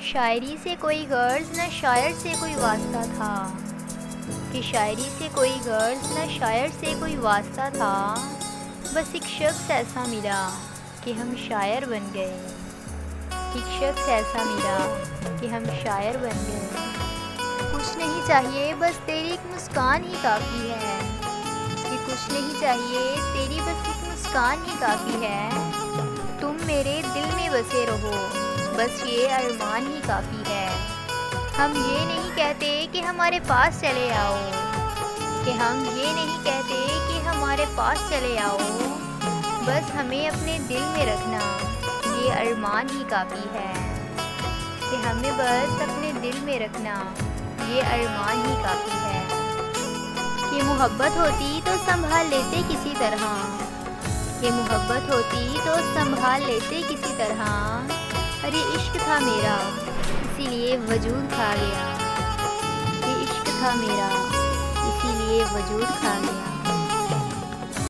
शायरी से कोई गर्ज न शायर से कोई वास्ता था, कि शायरी से कोई गर्ज न शायर से कोई वास्ता था। बस एक शख्स ऐसा मिला कि हम शायर बन गए। एक शख्स ऐसा मिला कि हम शायर बन गए। कुछ नहीं चाहिए बस तेरी एक मुस्कान ही काफ़ी है, कि कुछ नहीं चाहिए तेरी बस एक मुस्कान ही काफ़ी है। तुम मेरे दिल में बसे रहो, बस ये अरमान ही काफ़ी है। हम ये नहीं कहते कि हमारे पास चले आओ, कि हम ये नहीं कहते कि हमारे पास चले आओ। बस हमें अपने दिल में रखना ये अरमान ही काफ़ी है, कि हमें बस अपने दिल में रखना ये अरमान ही काफ़ी है। कि मोहब्बत होती तो संभाल लेते किसी तरह, कि मोहब्बत होती तो संभाल लेते किसी तरह। अरे इश्क था मेरा इसीलिए वजूद खा गया, ये इश्क था मेरा इसीलिए वजूद खा गया।